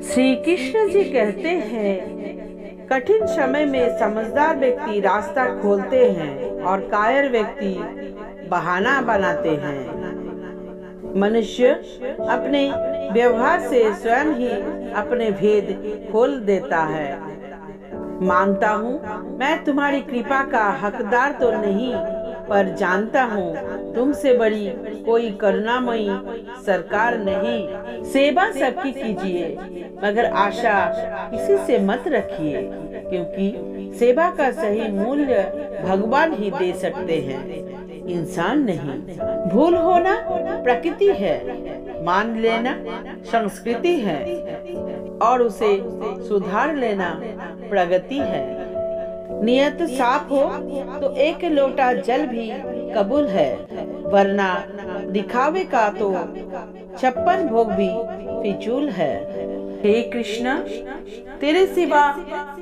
श्री कृष्ण जी कहते हैं, कठिन समय में समझदार व्यक्ति रास्ता खोलते हैं और कायर व्यक्ति बहाना बनाते हैं। मनुष्य अपने व्यवहार से स्वयं ही अपने भेद खोल देता है। मानता हूँ मैं तुम्हारी कृपा का हकदार तो नहीं, पर जानता हूँ तुमसे बड़ी कोई करुणामयी सरकार नहीं। सेवा सबकी कीजिए, मगर आशा किसी से मत रखिए, क्योंकि सेवा का सही मूल्य भगवान ही दे सकते हैं, इंसान नहीं। भूल होना प्रकृति है, मान लेना संस्कृति है और उसे सुधार लेना प्रगति है। नियत साफ हो तो एक लोटा जल भी कबूल है, वरना दिखावे का तो 56 भोग भी फिजूल है। हे कृष्ण, तेरे सिवा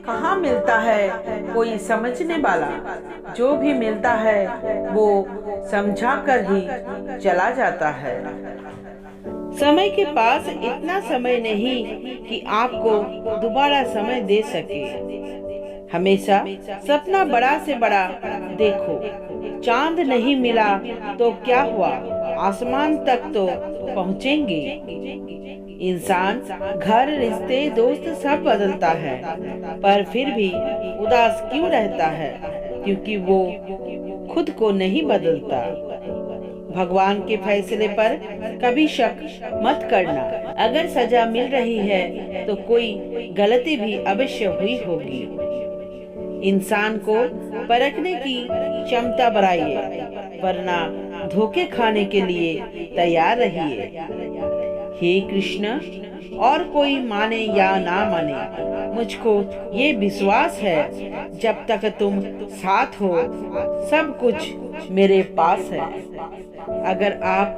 कहाँ मिलता है कोई समझने वाला। जो भी मिलता है वो समझा कर ही चला जाता है। समय के पास इतना समय नहीं कि आपको दोबारा समय दे सके। हमेशा सपना बड़ा से बड़ा देखो। चांद नहीं मिला तो क्या हुआ, आसमान तक तो पहुँचेंगे। इंसान घर, रिश्ते, दोस्त सब बदलता है, पर फिर भी उदास क्यों रहता है? क्योंकि वो खुद को नहीं बदलता। भगवान के फैसले पर कभी शक मत करना। अगर सजा मिल रही है तो कोई गलती भी अवश्य हुई होगी। इंसान को परखने की क्षमता बढ़ाइए, वरना धोखे खाने के लिए तैयार रहिए। हे कृष्ण, और कोई माने या ना माने, मुझको ये विश्वास है जब तक तुम साथ हो सब कुछ मेरे पास है। अगर आप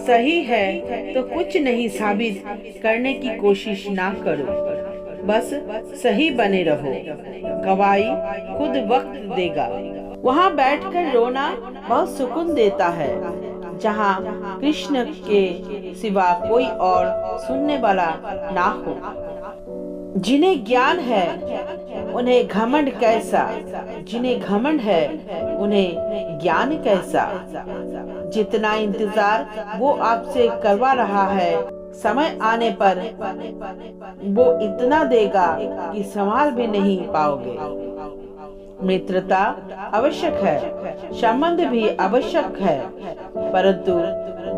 सही है तो कुछ नहीं साबित करने की कोशिश ना करो, बस सही बने रहो। गवाही खुद वक्त देगा। वहाँ बैठकर रोना बहुत सुकून देता है, जहाँ कृष्ण के सिवा कोई और सुनने वाला ना हो। जिन्हें ज्ञान है उन्हें घमंड कैसा, जिन्हें घमंड है उन्हें ज्ञान कैसा। जितना इंतजार वो आपसे करवा रहा है, समय आने पर वो इतना देगा कि संभाल भी नहीं पाओगे। मित्रता आवश्यक है, संबंध भी आवश्यक है, परंतु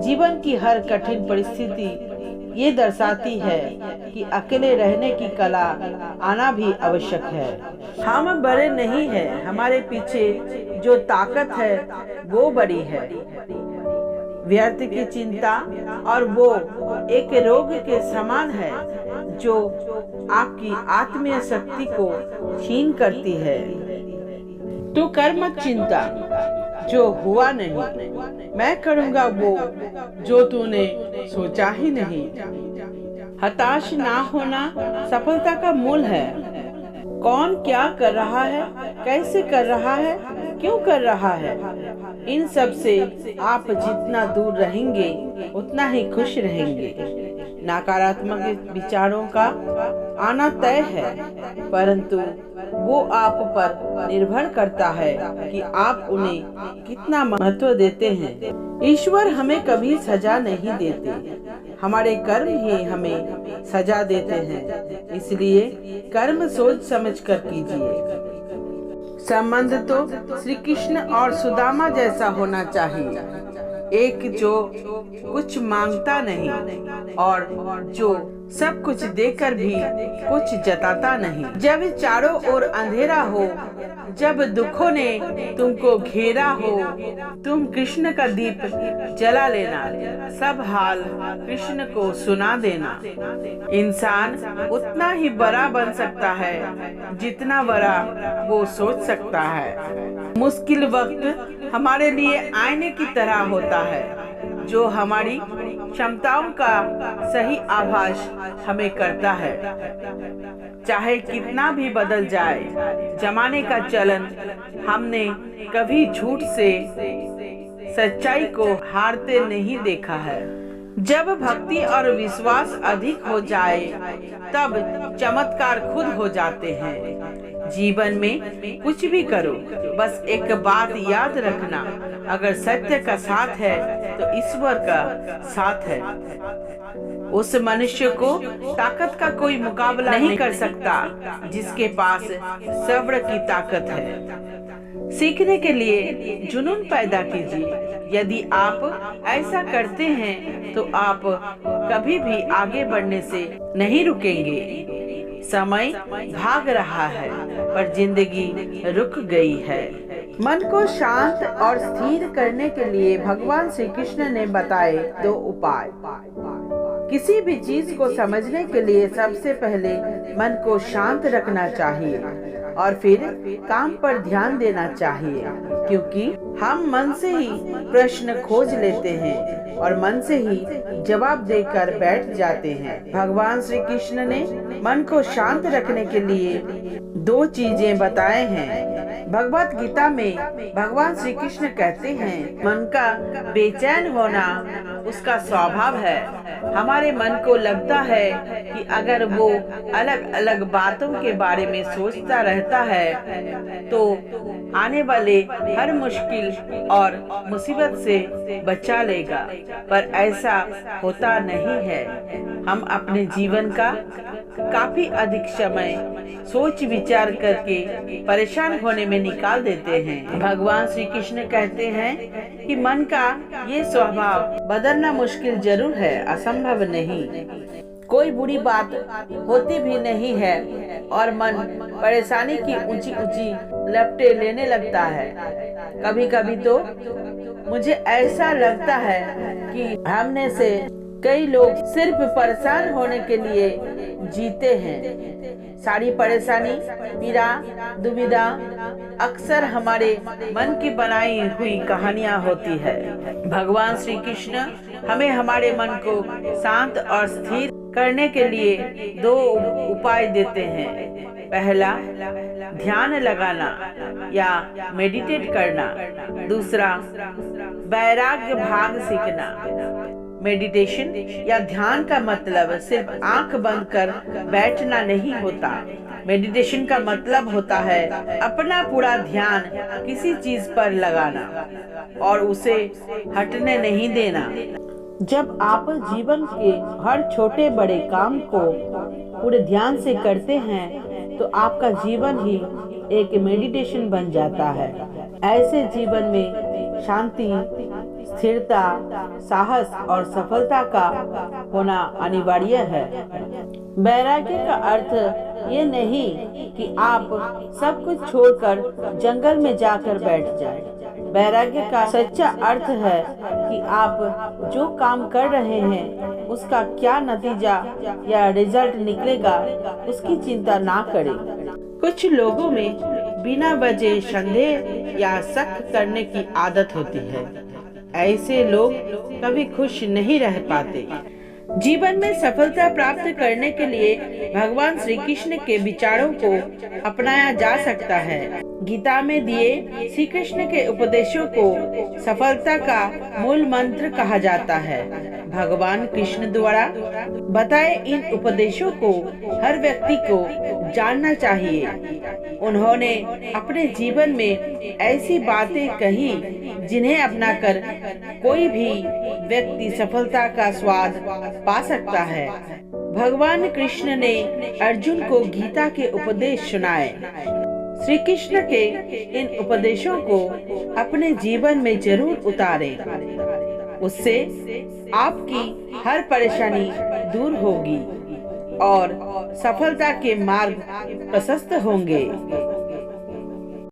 जीवन की हर कठिन परिस्थिति ये दर्शाती है कि अकेले रहने की कला आना भी आवश्यक है। हम बड़े नहीं हैं, हमारे पीछे जो ताकत है वो बड़ी है। व्यर्थ की चिंता और वो एक रोग के समान है जो आपकी आत्मीय शक्ति को छीन करती है। तो कर मत चिंता जो हुआ नहीं, मैं करूँगा वो जो तूने सोचा ही नहीं। हताश ना होना सफलता का मूल है। कौन क्या कर रहा है, कैसे कर रहा है, क्यों कर रहा है, इन सब से आप जितना दूर रहेंगे उतना ही खुश रहेंगे। नकारात्मक विचारों का आना तय है, परंतु वो आप पर निर्भर करता है कि आप उन्हें कितना महत्व देते हैं। ईश्वर हमें कभी सजा नहीं देते, हमारे कर्म ही हमें सजा देते हैं। इसलिए कर्म सोच समझ कर कीजिए। संबंध तो श्री कृष्ण और सुदामा जैसा होना चाहिए, एक जो कुछ मांगता नहीं और जो सब कुछ देकर भी कुछ जताता नहीं। जब चारों ओर अंधेरा हो, जब दुखों ने तुमको घेरा हो, तुम कृष्ण का दीप जला लेना, सब हाल कृष्ण को सुना देना। इंसान उतना ही बड़ा बन सकता है जितना बड़ा वो सोच सकता है। मुश्किल वक्त हमारे लिए आईने की तरह होता है, जो हमारी क्षमताओं का सही आभास हमें करता है। चाहे कितना भी बदल जाए जमाने का चलन, हमने कभी झूठ से सच्चाई को हारते नहीं देखा है। जब भक्ति और विश्वास अधिक हो जाए तब चमत्कार खुद हो जाते हैं। जीवन में कुछ भी करो, बस एक बात याद रखना, अगर सत्य का साथ है तो ईश्वर का साथ है। उस मनुष्य को ताकत का कोई मुकाबला नहीं कर सकता जिसके पास सब्र की ताकत है। सीखने के लिए जुनून पैदा कीजिए। यदि आप ऐसा करते हैं तो आप कभी भी आगे बढ़ने से नहीं रुकेंगे। समय भाग रहा है पर जिंदगी रुक गई है। मन को शांत और स्थिर करने के लिए भगवान श्री कृष्ण ने बताए 2 उपाय। किसी भी चीज को समझने के लिए सबसे पहले मन को शांत रखना चाहिए और फिर काम पर ध्यान देना चाहिए, क्योंकि हम मन से ही प्रश्न खोज लेते हैं और मन से ही जवाब देकर बैठ जाते हैं। भगवान श्री कृष्ण ने मन को शांत रखने के लिए 2 चीजें बताए हैं। भगवत गीता में भगवान श्री कृष्ण कहते हैं, मन का बेचैन होना उसका स्वभाव है। हमारे मन को लगता है कि अगर वो अलग अलग बातों के बारे में सोचता रहता है तो आने वाले हर मुश्किल और मुसीबत से बचा लेगा, पर ऐसा होता नहीं है। हम अपने जीवन का काफी अधिक समय सोच विचार करके परेशान होने में निकाल देते हैं। भगवान श्री कृष्ण कहते हैं कि मन का ये स्वभाव बदलना मुश्किल जरूर है, असंभव नहीं। कोई बुरी बात होती भी नहीं है और मन परेशानी की ऊंची ऊंची लपटें लेने लगता है। कभी कभी तो मुझे ऐसा लगता है कि हमने से कई लोग सिर्फ परेशान होने के लिए जीते हैं। सारी परेशानी, पीड़ा, दुविधा अक्सर हमारे मन की बनाई हुई कहानियां होती है। भगवान श्री कृष्ण हमें हमारे मन को शांत और स्थिर करने के लिए 2 उपाय देते हैं। पहला, ध्यान लगाना या मेडिटेट करना। दूसरा, वैराग्य भाग सीखना। मेडिटेशन या ध्यान का मतलब सिर्फ आंख बंद कर बैठना नहीं होता। मेडिटेशन का मतलब होता है अपना पूरा ध्यान किसी चीज पर लगाना और उसे हटने नहीं देना। जब आप जीवन के हर छोटे बड़े काम को पूरे ध्यान से करते हैं तो आपका जीवन ही एक मेडिटेशन बन जाता है। ऐसे जीवन में शांति, स्थिरता, साहस और सफलता का होना अनिवार्य है। वैराग्य का अर्थ ये नहीं कि आप सब कुछ छोड़कर जंगल में जाकर बैठ जाएं। वैराग्य का सच्चा अर्थ है कि आप जो काम कर रहे हैं उसका क्या नतीजा या रिजल्ट निकलेगा उसकी चिंता ना करें। कुछ लोगों में बिना वजह संदेह या शक करने की आदत होती है। ऐसे लोग कभी खुश नहीं रह पाते। जीवन में सफलता प्राप्त करने के लिए भगवान श्री कृष्ण के विचारों को अपनाया जा सकता है। गीता में दिए श्री कृष्ण के उपदेशों को सफलता का मूल मंत्र कहा जाता है। भगवान कृष्ण द्वारा बताए इन उपदेशों को हर व्यक्ति को जानना चाहिए। उन्होंने अपने जीवन में ऐसी बातें कही जिन्हें अपनाकर कोई भी व्यक्ति सफलता का स्वाद पा सकता है। भगवान कृष्ण ने अर्जुन को गीता के उपदेश सुनाए। श्री कृष्ण के इन उपदेशों को अपने जीवन में जरूर उतारें। उससे आपकी हर परेशानी दूर होगी और सफलता के मार्ग प्रशस्त होंगे।